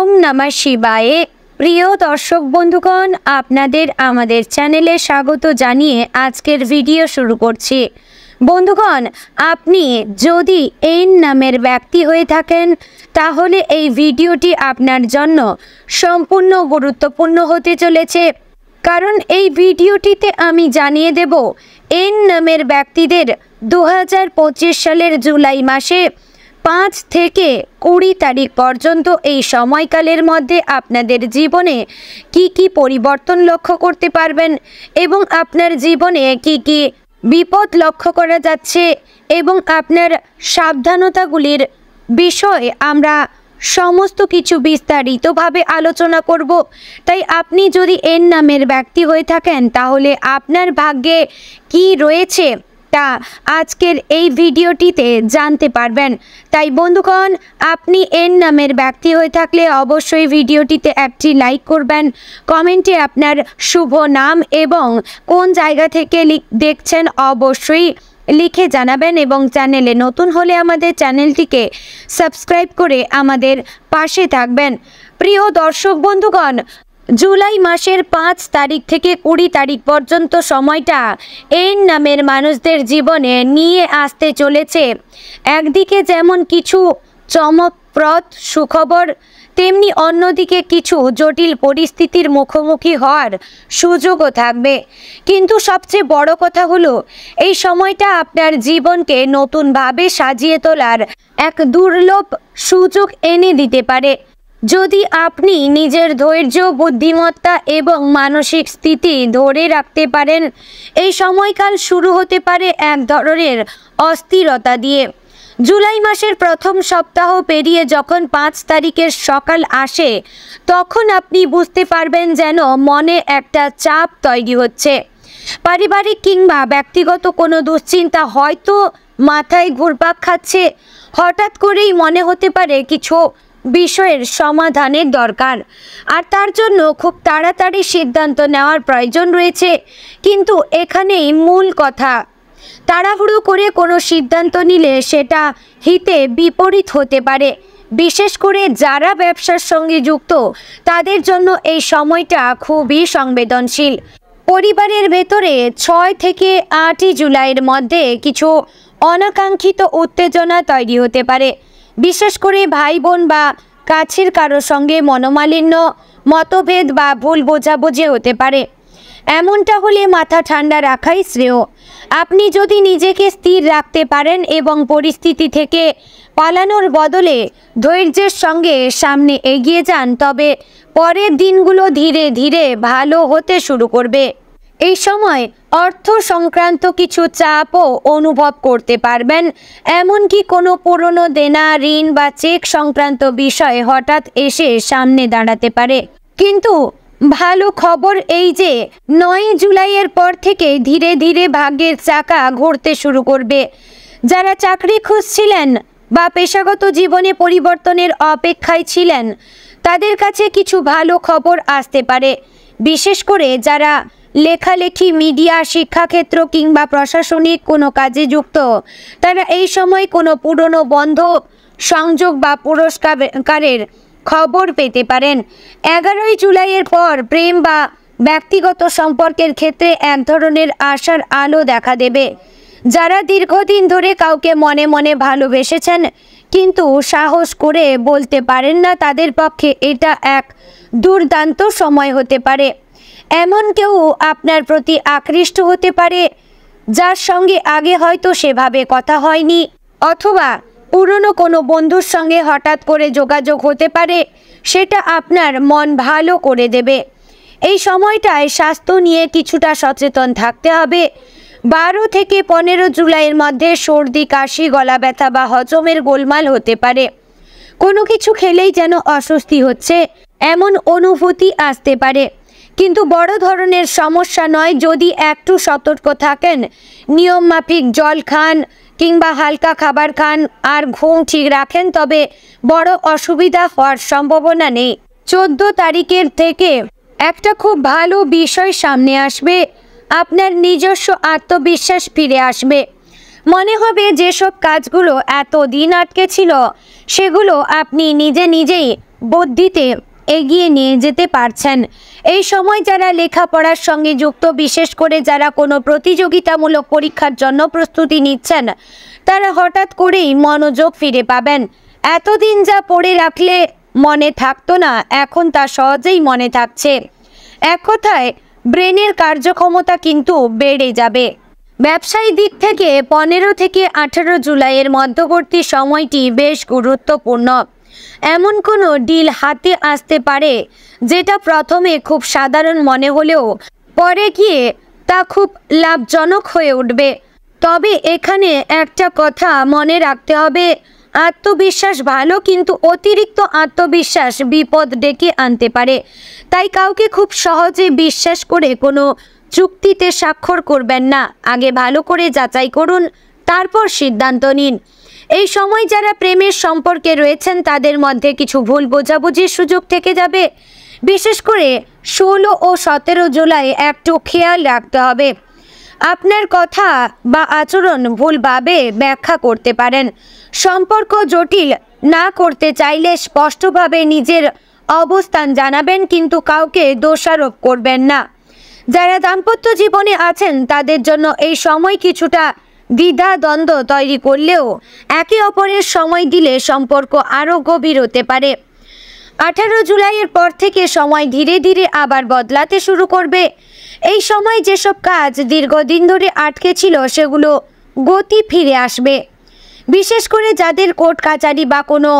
ওম নমঃ শিবায়। প্রিয় দর্শক বন্ধুগণ, আপনাদের আমাদের চ্যানেলে স্বাগত জানিয়ে আজকের ভিডিও শুরু করছি। বন্ধুগণ, আপনি যদি এন নামের ব্যক্তি হয়ে থাকেন তাহলে এই ভিডিওটি আপনার জন্য সম্পূর্ণ গুরুত্বপূর্ণ হতে চলেছে, কারণ এই ভিডিওটিতে আমি জানিয়ে দেব এন নামের ব্যক্তিদের 2025 সালের জুলাই মাসে 5 থেকে 20 তারিখ পর্যন্ত এই সময়কালের মধ্যে আপনাদের জীবনে কি কি পরিবর্তন লক্ষ্য করতে পারবেন এবং আপনার জীবনে কি কি বিপদ লক্ষ্য করা যাচ্ছে এবং আপনার সাবধানতাগুলির বিষয়ে আমরা সমস্ত কিছু বিস্তারিতভাবে আলোচনা করব। তাই আপনি যদি এন নামের ব্যক্তি হয়ে থাকেন তাহলে আপনার ভাগ্যে কি রয়েছে তা আজকের এই ভিডিওটিতে জানতে পারবেন। তাই বন্ধুগণ, আপনি এন নামের ব্যক্তি হয়ে থাকলে অবশ্যই ভিডিওটিতে একটি লাইক করবেন, কমেন্টে আপনার শুভ নাম এবং কোন জায়গা থেকে দেখছেন অবশ্যই লিখে জানাবেন এবং চ্যানেলে নতুন হলে আমাদের চ্যানেলটিকে সাবস্ক্রাইব করে আমাদের পাশে থাকবেন। প্রিয় দর্শক বন্ধুগণ, জুলাই মাসের 5 তারিখ থেকে 20 তারিখ পর্যন্ত সময়টা এন নামের মানুষদের জীবনে নিয়ে আসতে চলেছে একদিকে যেমন কিছু চমকপ্রদ সুখবর, তেমনি অন্যদিকে কিছু জটিল পরিস্থিতির মুখোমুখি হওয়ার সুযোগও থাকবে। কিন্তু সবচেয়ে বড় কথা হলো এই সময়টা আপনার জীবনকে নতুনভাবে সাজিয়ে তোলার এক দুর্লভ সুযোগ এনে দিতে পারে। যদি আপনি নিজের ধৈর্য, বুদ্ধিমত্তা এবং মানসিক স্থিতি ধরে রাখতে পারেন, এই সময়কাল শুরু হতে পারে এক ধরনের অস্থিরতা দিয়ে। জুলাই মাসের প্রথম সপ্তাহ পেরিয়ে যখন 5 তারিখের সকাল আসে তখন আপনি বুঝতে পারবেন যেন মনে একটা চাপ তৈরি হচ্ছে। পারিবারিক কিংবা ব্যক্তিগত কোনো দুশ্চিন্তা হয়তো মাথায় ঘুরপাক খাচ্ছে। হঠাৎ করেই মনে হতে পারে কিছু বিষয়ের সমাধানের দরকার, আর তার জন্য খুব তাড়াতাড়ি সিদ্ধান্ত নেওয়ার প্রয়োজন রয়েছে। কিন্তু এখানেই মূল কথা, তাড়াহুড়ো করে কোনো সিদ্ধান্ত নিলে সেটা হিতে বিপরীত হতে পারে। বিশেষ করে যারা ব্যবসার সঙ্গে যুক্ত তাদের জন্য এই সময়টা খুবই সংবেদনশীল। পরিবারের ভেতরে 6 থেকে 8 জুলাইয়ের মধ্যে কিছু অনাকাঙ্ক্ষিত উত্তেজনা তৈরি হতে পারে। বিশেষ করে ভাই বোন বা কাছের কারোর সঙ্গে মনোমালিন্য, মতভেদ বা ভুল বোঝাবুঝি হতে পারে। এমনটা হলে মাথা ঠান্ডা রাখাই শ্রেয়। আপনি যদি নিজেকে স্থির রাখতে পারেন এবং পরিস্থিতি থেকে পালানোর বদলে ধৈর্যের সঙ্গে সামনে এগিয়ে যান, তবে পরের দিনগুলো ধীরে ধীরে ভালো হতে শুরু করবে। এই সময় অর্থ সংক্রান্ত কিছু চাপও অনুভব করতে পারবেন, এমনকি কোনো পুরনো দেনা, ঋণ বা চেক সংক্রান্ত বিষয় হঠাৎ এসে সামনে দাঁড়াতে পারে। কিন্তু ভালো খবর এই যে 9 জুলাইয়ের পর থেকে ধীরে ধীরে ভাগ্যের চাকা ঘুরতে শুরু করবে। যারা চাকরি খুঁজছিলেন বা পেশাগত জীবনে পরিবর্তনের অপেক্ষায় ছিলেন তাদের কাছে কিছু ভালো খবর আসতে পারে। বিশেষ করে যারা লেখালেখি, মিডিয়া, শিক্ষাক্ষেত্র কিংবা প্রশাসনিক কোনো কাজে যুক্ত তারা এই সময় কোনো পুরনো বন্ধ সংযোগ বা পুরস্কারের খবর পেতে পারেন। 11 জুলাইয়ের পর প্রেম বা ব্যক্তিগত সম্পর্কের ক্ষেত্রে এক ধরনের আশার আলো দেখা দেবে। যারা দীর্ঘদিন ধরে কাউকে মনে মনে ভালোবেসেছেন কিন্তু সাহস করে বলতে পারেন না, তাদের পক্ষে এটা এক দুর্দান্ত সময় হতে পারে। এমন কেউ আপনার প্রতি আকৃষ্ট হতে পারে যার সঙ্গে আগে হয়তো সেভাবে কথা হয়নি, অথবা পুরনো কোনো বন্ধুর সঙ্গে হঠাৎ করে যোগাযোগ হতে পারে, সেটা আপনার মন ভালো করে দেবে। এই সময়টায় স্বাস্থ্য নিয়ে কিছুটা সচেতন থাকতে হবে। 12 থেকে 15 জুলাইয়ের মধ্যে সর্দি, কাশি, গলা ব্যথা বা হজমের গোলমাল হতে পারে। কোনো কিছু খেলেই যেন অস্বস্তি হচ্ছে এমন অনুভূতি আসতে পারে, কিন্তু বড় ধরনের সমস্যা নয়। যদি একটু সতর্ক থাকেন, নিয়ম মাফিক জল খান কিংবা হালকা খাবার খান আর ঘুম ঠিক রাখেন, তবে বড় অসুবিধা হওয়ার সম্ভাবনা নেই। 14 তারিখের থেকে একটা খুব ভালো বিষয় সামনে আসবে। আপনার নিজস্ব আত্মবিশ্বাস ফিরে আসবে। মনে হবে যেসব কাজগুলো এতদিন আটকে ছিল সেগুলো আপনি নিজেই বুদ্ধিতে এগিয়ে নিয়ে যেতে পারছেন। এই সময় যারা লেখাপড়ার সঙ্গে যুক্ত, বিশেষ করে যারা কোনো প্রতিযোগিতামূলক পরীক্ষার জন্য প্রস্তুতি নিচ্ছেন, তারা হঠাৎ করেই মনোযোগ ফিরে পাবেন। এতদিন যা পড়ে রাখলে মনে থাকতো না, এখন তা সহজেই মনে থাকছে। এক কথায় ব্রেনের কার্যক্ষমতা কিন্তু বেড়ে যাবে। ব্যবসায়ী দিক থেকে 15 থেকে 18 জুলাইয়ের মধ্যবর্তী সময়টি বেশ গুরুত্বপূর্ণ। এমন কোনো ডিল হাতে আসতে পারে যেটা প্রথমে খুব সাধারণ মনে হলেও পরে গিয়ে তা খুব লাভজনক হয়ে উঠবে। তবে এখানে একটা কথা মনে রাখতে হবে, আত্মবিশ্বাস ভালো, কিন্তু অতিরিক্ত আত্মবিশ্বাস বিপদ ডেকে আনতে পারে। তাই কাউকে খুব সহজে বিশ্বাস করে কোনো চুক্তিতে স্বাক্ষর করবেন না। আগে ভালো করে যাচাই করুন, তারপর সিদ্ধান্ত নিন। এই সময় যারা প্রেমের সম্পর্কে রয়েছেন তাদের মধ্যে কিছু ভুল বোঝাবুঝির সুযোগ থেকে যাবে। বিশেষ করে 16 ও 17 জুলাই একটু খেয়াল রাখতে হবে। আপনার কথা বা আচরণ ভুলভাবে ব্যাখ্যা করতে পারেন। সম্পর্ক জটিল না করতে চাইলে স্পষ্টভাবে নিজের অবস্থান জানাবেন, কিন্তু কাউকে দোষারোপ করবেন না। যারা দাম্পত্য জীবনে আছেন তাদের জন্য এই সময় কিছুটা দ্বিধা দ্বন্দ্ব তৈরি করলেও একে অপরের সময় দিলে সম্পর্ক আরও গভীর হতে পারে। 18 জুলাইয়ের পর থেকে সময় ধীরে ধীরে আবার বদলাতে শুরু করবে। এই সময় যেসব কাজ দীর্ঘদিন ধরে আটকে ছিল সেগুলো গতি ফিরে আসবে। বিশেষ করে যাদের কোর্ট কাচারি বা কোনো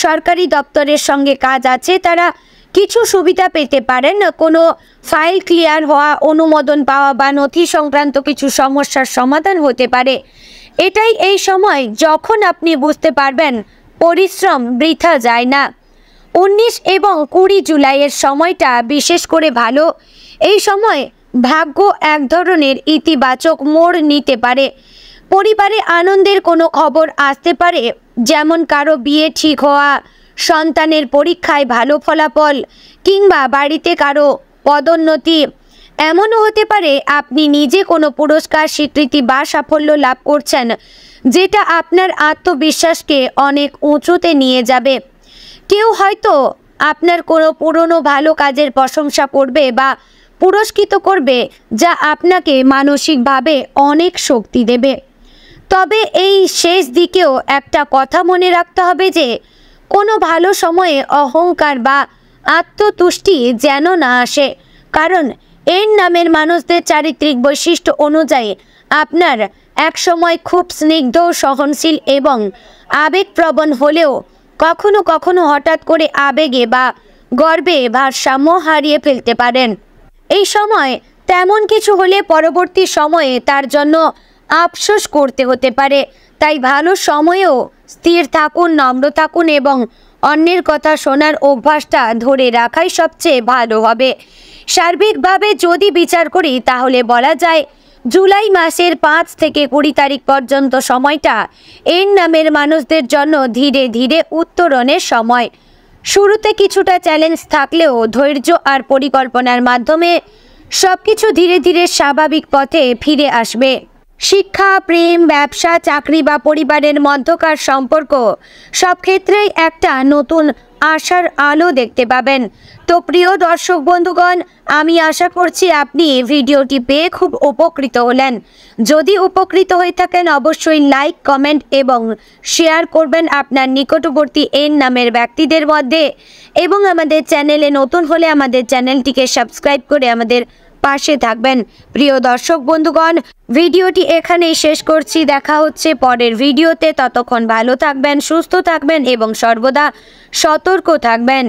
সরকারি দপ্তরের সঙ্গে কাজ আছে তারা কিছু সুবিধা পেতে পারেন। কোনো ফাইল ক্লিয়ার হওয়া, অনুমোদন পাওয়া বা নথি সংক্রান্ত কিছু সমস্যার সমাধান হতে পারে। এটাই এই সময় যখন আপনি বুঝতে পারবেন পরিশ্রম বৃথা যায় না। 19 এবং 20 জুলাইয়ের সময়টা বিশেষ করে ভালো। এই সময় ভাগ্য এক ধরনের ইতিবাচক মোড় নিতে পারে। পরিবারে আনন্দের কোনো খবর আসতে পারে, যেমন কারো বিয়ে ঠিক হওয়া, সন্তানের পরীক্ষায় ভালো ফলাফল, কিংবা বাড়িতে কারো পদোন্নতি। এমনও হতে পারে আপনি নিজে কোনো পুরস্কার, স্বীকৃতি বা সাফল্য লাভ করছেন, যেটা আপনার আত্মবিশ্বাসকে অনেক উঁচুতে নিয়ে যাবে। কেউ হয়তো আপনার কোনো পুরনো ভালো কাজের প্রশংসা করবে বা পুরস্কৃত করবে, যা আপনাকে মানসিকভাবে অনেক শক্তি দেবে। তবে এই শেষ দিকেও একটা কথা মনে রাখতে হবে যে কোনো ভালো সময়ে অহংকার বা আত্মতুষ্টি যেন না আসে, কারণ এর নামের মানুষদের চারিত্রিক বৈশিষ্ট্য অনুযায়ী আপনার এক সময় খুব স্নিগ্ধ, সহনশীল এবং আবেগপ্রবণ হলেও কখনো কখনো হঠাৎ করে আবেগে বা গর্বে ভারসাম্য হারিয়ে ফেলতে পারেন। এই সময় তেমন কিছু হলে পরবর্তী সময়ে তার জন্য আফসোস করতে হতে পারে। তাই ভালো সময়েও স্থির থাকুন, নম্র থাকুন এবং অন্যের কথা শোনার অভ্যাসটা ধরে রাখাই সবচেয়ে ভালো হবে। সার্বিকভাবে যদি বিচার করি তাহলে বলা যায় জুলাই মাসের 5 থেকে 20 তারিখ পর্যন্ত সময়টা এর নামের মানুষদের জন্য ধীরে ধীরে উত্তরণের সময়। শুরুতে কিছুটা চ্যালেঞ্জ থাকলেও ধৈর্য আর পরিকল্পনার মাধ্যমে সবকিছু ধীরে ধীরে স্বাভাবিক পথে ফিরে আসবে। শিক্ষা, প্রেম, ব্যবসা, চাকরি বা পরিবারের মধ্যকার সম্পর্ক সব ক্ষেত্রেই একটা নতুন আশার আলো দেখতে পাবেন। তো প্রিয় দর্শক বন্ধুগণ, আমি আশা করছি আপনি ভিডিওটি পেয়ে খুব উপকৃত হলেন। যদি উপকৃত হয়ে থাকেন অবশ্যই লাইক, কমেন্ট এবং শেয়ার করবেন আপনার নিকটবর্তী এর নামের ব্যক্তিদের মধ্যে, এবং আমাদের চ্যানেলে নতুন হলে আমাদের চ্যানেলটিকে সাবস্ক্রাইব করে আমাদের পাশে থাকবেন। প্রিয় দর্শক বন্ধুগণ, ভিডিওটি এখানেই শেষ করছি। দেখা হচ্ছে পরের ভিডিওতে। ততক্ষণ ভালো থাকবেন, সুস্থ থাকবেন এবং সর্বদা সতর্ক থাকবেন।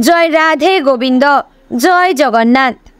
জয় রাধে গোবিন্দ, জয় জগন্নাথ।